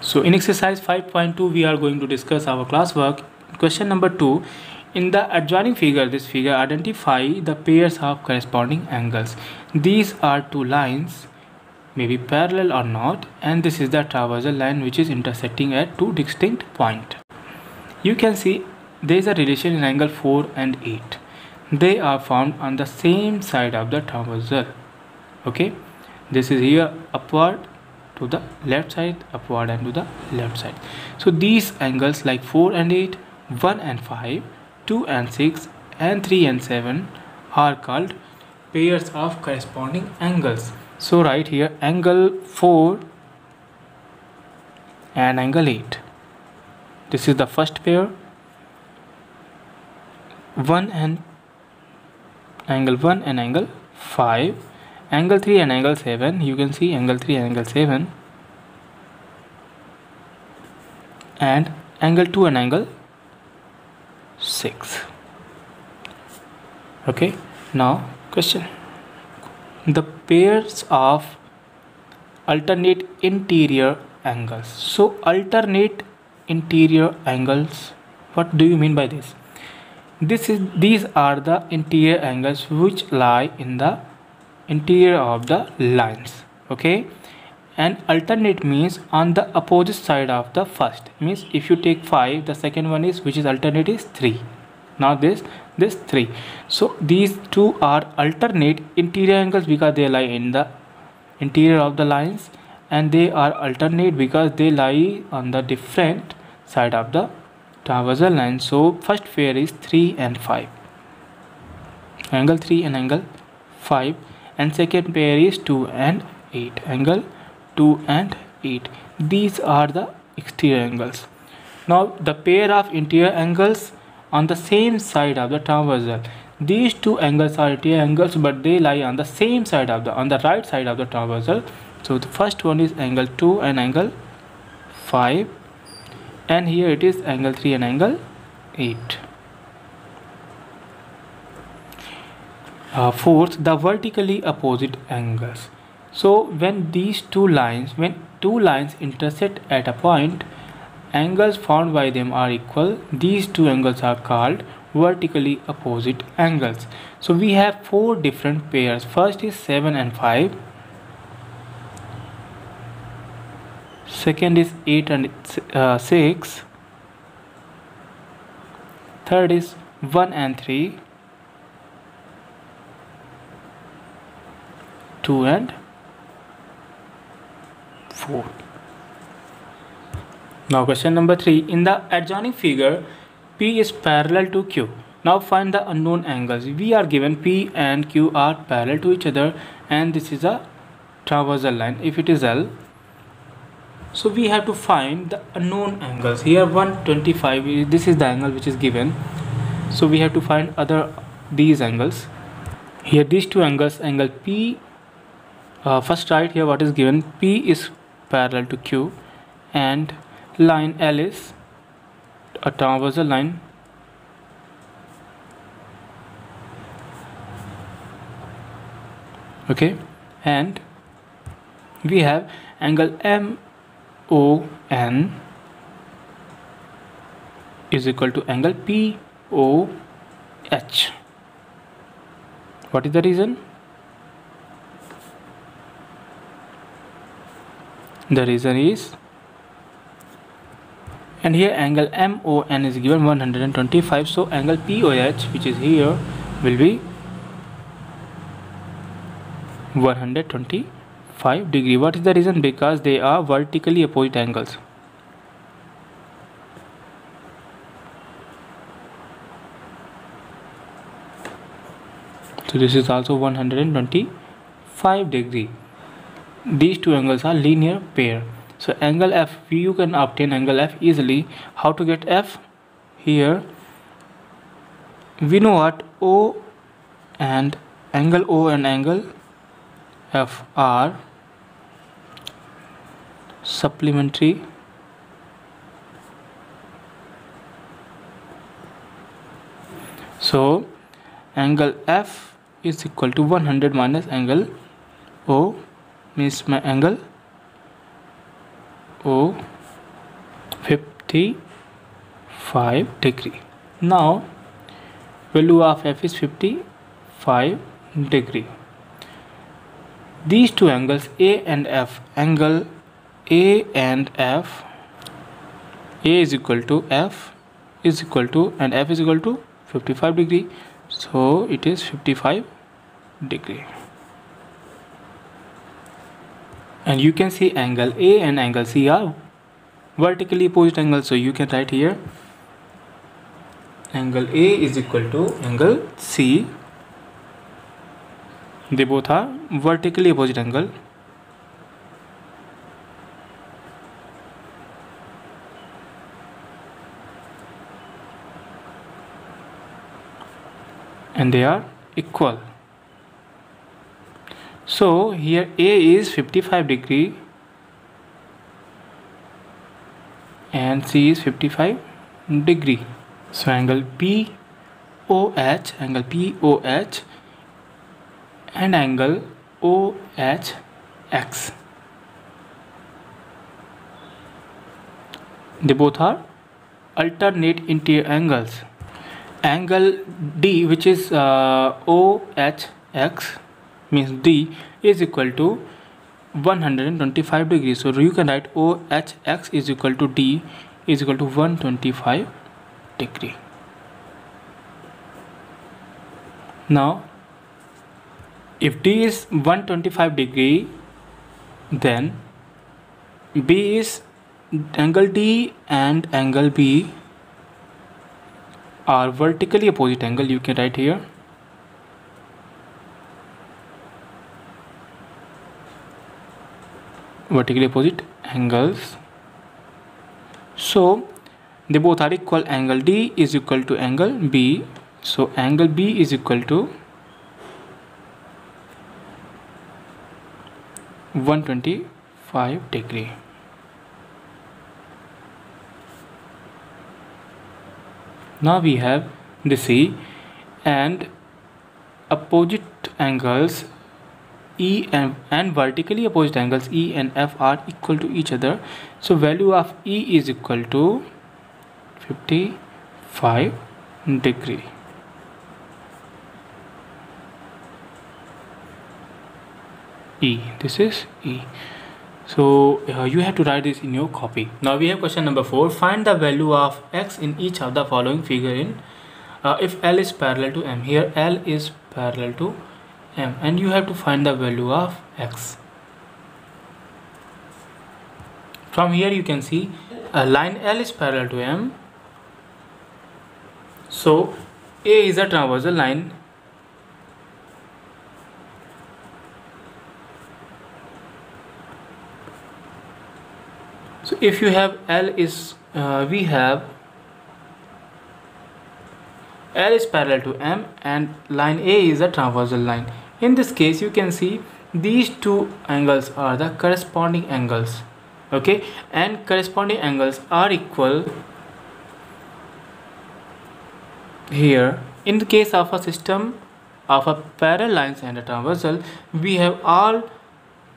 So in exercise 5.2 we are going to discuss our classwork. Question number 2. In the adjoining figure, this figure, identify the pairs of corresponding angles. These are two lines, maybe parallel or not, and this is the traversal line which is intersecting at two distinct points. You can see there is a relation in angle 4 and 8. They are found on the same side of the traversal. Okay, this is here upward to the left side, upward and to the left side. So these angles like 4 and 8, 1 and 5, 2 and 6 and 3 and 7 are called pairs of corresponding angles. So right here angle 4 and angle 8. This is the first pair. 1 and angle 1 and angle 5. Angle 3 and angle 7, you can see angle 3 and angle 7, and angle 2 and angle 6. Okay, now question. The pairs of alternate interior angles. So alternate interior angles, what do you mean by this? These are the interior angles which lie in the interior of the lines. Okay, and alternate means on the opposite side of the first. Means if you take 5, the second one is which is alternate is 3. Now this 3. So these two are alternate interior angles because they lie in the interior of the lines, and they are alternate because they lie on the different side of the traversal line. So first pair is 3 and 5, angle 3 and angle 5, and second pair is 2 and 8, angle 2 and 8. These are the exterior angles. Now the pair of interior angles on the same side of the traversal. These two angles are interior angles, but they lie on the same side of on the right side of the traversal. So the first one is angle 2 and angle 5, and here it is angle 3 and angle 8. Fourth, the vertically opposite angles. So when two lines intersect at a point, angles found by them are equal. These two angles are called vertically opposite angles. So we have 4 different pairs. First is 7 and 5. Second is 8 and 6. Third is 1 and 3. 2 and 4. Now question number 3. In the adjoining figure, P is parallel to Q. Now find the unknown angles. We are given P and Q are parallel to each other, and this is a traversal line if it is L. So we have to find the unknown angles. Here 125, this is the angle which is given. So we have to find these angles. Here these two angles, angle P, first right here what is given, P is parallel to Q, and line L is a traversal line. Okay, and we have angle MON is equal to angle POH. What is the reason? The reason is, and here angle MON is given 125, so angle POH, which is here, will be 125 degree. What is the reason? Because they are vertically opposite angles. So this is also 125 degree. These two angles are linear pair. So angle F, you can obtain angle F easily. How to get F? Here we know what O and angle F are supplementary. So angle F is equal to 100 minus angle O, means my angle O 55 degree. Now value of f is 55 degree. These two angles A and F, angle A and F, A is equal to F is equal to and F is equal to 55 degree. So it is 55 degree. And you can see angle A and angle C are vertically opposite angles. So you can write here angle A is equal to angle C. They both are vertically opposite angle. And they are equal. So here A is 55 degree and C is 55 degree. So angle POH and angle OHX, they both are alternate interior angles. Angle D, which is OHX, means D is equal to 125 degrees. So you can write OHX is equal to D is equal to 125 degree. Now if D is 125 degree, then B is angle D and angle B are vertically opposite angle. You can write here vertically opposite angles. So they both are equal. Angle D is equal to angle B. So angle B is equal to 125 degree. Now we have the C and opposite angles E and vertically opposite angles E and F are equal to each other. So value of E is equal to 55 degree. E, this is E. So you have to write this in your copy. Now we have question number 4. Find the value of x in each of the following figure in if L is parallel to M. Here L is parallel to M and you have to find the value of x. From here you can see a line L is parallel to M. So A is a transversal line. So if you have L is we have L is parallel to M and line A is a transversal line. In this case you can see these two angles are the corresponding angles, okay, and corresponding angles are equal here. In the case of a system of a parallel lines and a transversal, we have all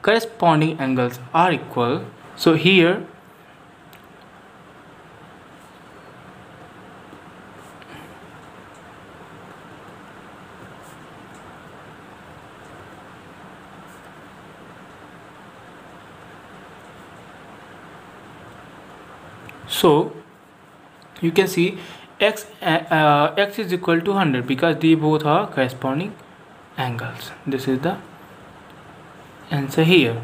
corresponding angles are equal. So here so you can see x is equal to 100 because they both are corresponding angles. This is the answer here.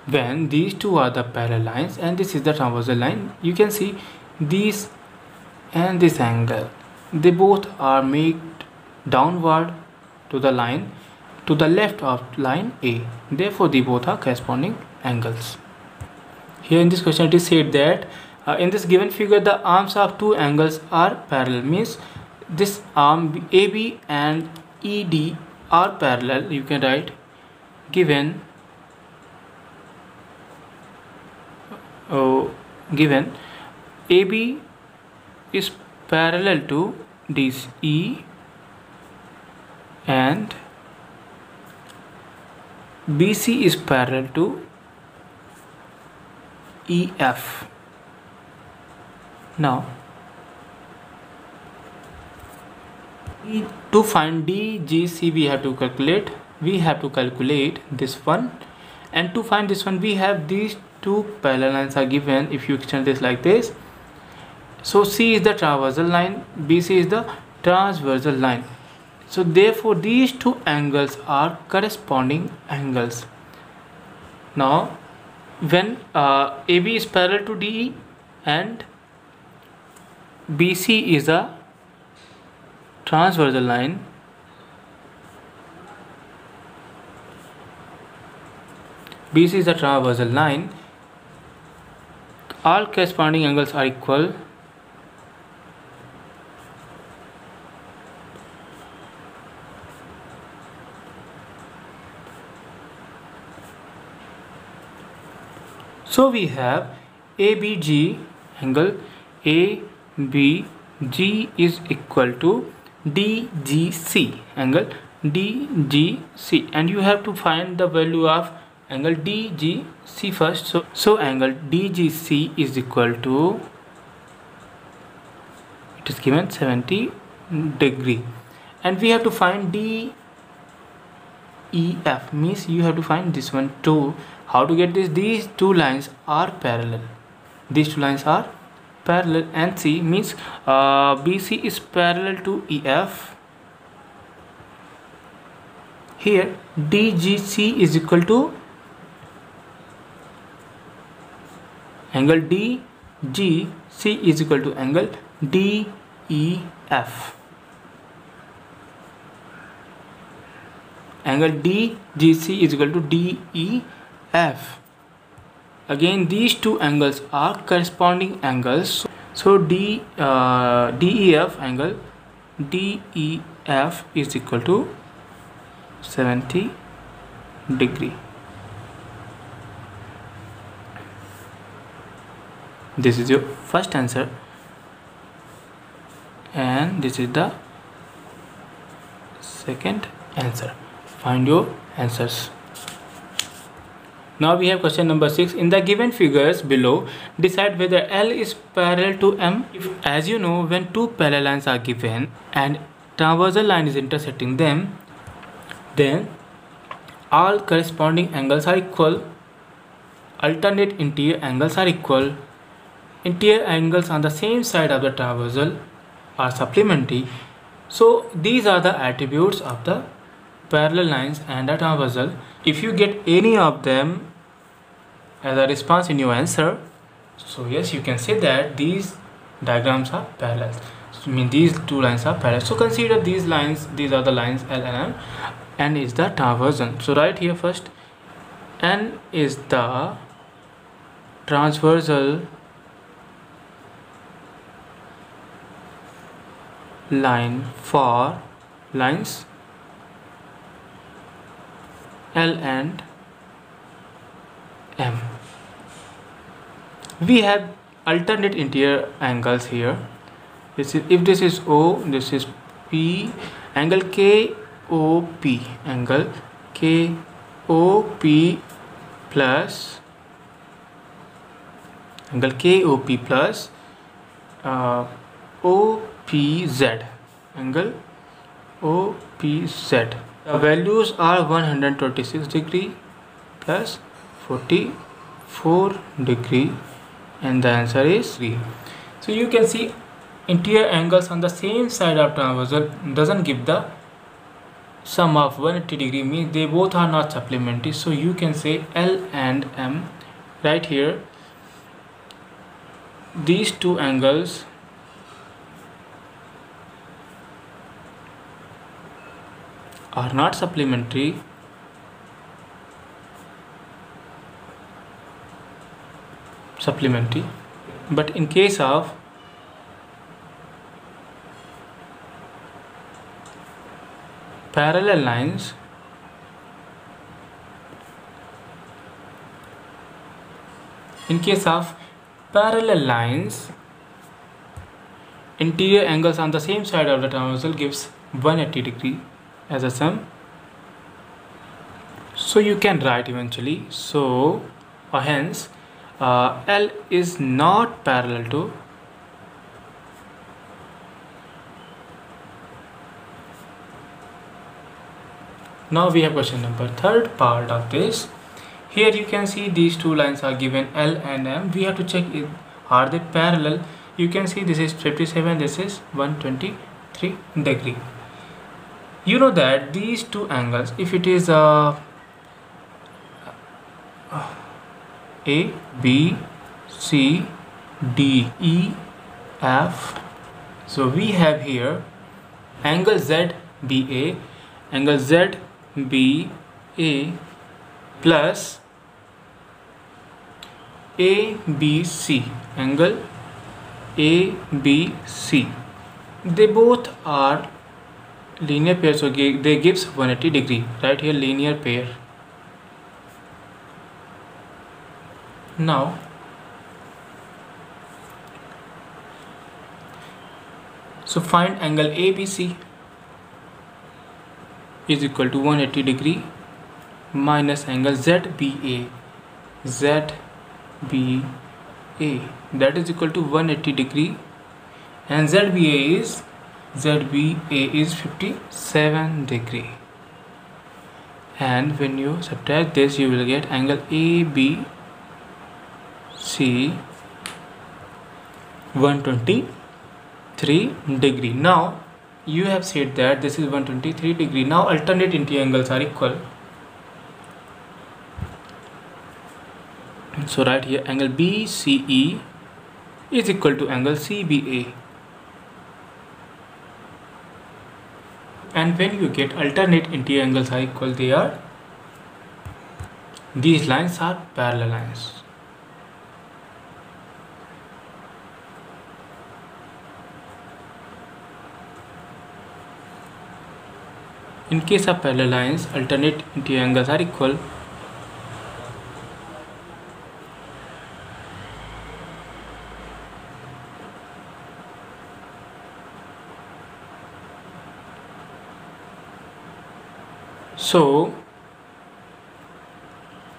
When these two are the parallel lines and this is the transversal line, you can see these and this angle, they both are made downward to the line to the left of line A. Therefore they both are corresponding angles. Here in this question it is said that in this given figure the arms of two angles are parallel, means this arm AB and ED are parallel. You can write given AB is parallel to this E and BC is parallel to DEF. Now to find DGC we have to calculate this one, and to find this one we have these two parallel lines are given. If you extend this like this, so C is the transversal line, BC is the transversal line, so therefore these two angles are corresponding angles. Now when AB is parallel to DE and BC is a transversal line, BC is the transversal line, all corresponding angles are equal. So we have ABG angle ABG is equal to DGC angle DGC, and you have to find the value of angle DGC first. So angle DGC is equal to, it is given 70 degree, and we have to find DEF, means you have to find this one too. How to get this? These two lines are parallel. These two lines are parallel, and C means BC is parallel to EF. Here DGC is equal to angle DGC is equal to angle DEF. Angle DGC is equal to DEF. Again, these two angles are corresponding angles. So DEF angle DEF is equal to 70 degree. This is your first answer, and this is the second answer. Find your answers. Now we have question number 6. In the given figures below, decide whether L is parallel to M. As you know, when two parallel lines are given and transversal line is intersecting them, then all corresponding angles are equal. Alternate interior angles are equal. Interior angles on the same side of the transversal are supplementary. So these are the attributes of the parallel lines and a transversal. If you get any of them as a response in your answer, so yes, you can say that these diagrams are parallel. So, I mean, these two lines are parallel. So consider these lines, these are the lines L and M. N is the transversal. So right here first, N is the transversal line for lines L and M. We have alternate interior angles here. This is, if this is O, this is P, angle KOP, angle KOP plus angle KOP plus OPZ, angle OPZ. The values are 126 degree plus 44 degree, and the answer is 3. So you can see interior angles on the same side of transversal doesn't give the sum of 180 degree, means they both are not supplementary. So you can say L and M. Right here, these two angles are not supplementary. But in case of parallel lines, interior angles on the same side of the transversal gives 180 degree as a sum. So you can write eventually. So hence L is not parallel to now we have question number third part of this. Here you can see these two lines are given L and M. We have to check it, are they parallel. You can see this is 57, this is 123 degree. You know that these two angles, if it is A, B, C, D, E, F. So we have here angle ZBA, angle ZBA plus ABC, angle ABC. They both are linear pair, so they gives 180 degree. Right here linear pair. Now so find angle ABC is equal to 180 degree minus angle ZBA, that is equal to 180 degree, and ZBA is 57 degree, and when you subtract this you will get angle ABC 123 degree. Now you have said that this is 123 degree. Now alternate interior angles are equal. So right here angle BCE is equal to angle CBA, and when you get alternate interior angles are equal, these lines are parallel lines. In case of parallel lines, alternate interior angles are equal. So,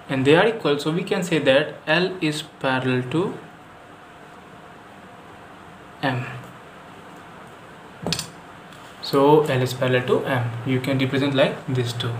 and they are equal, so we can say that L is parallel to M. So L is parallel to M. You can represent like this too.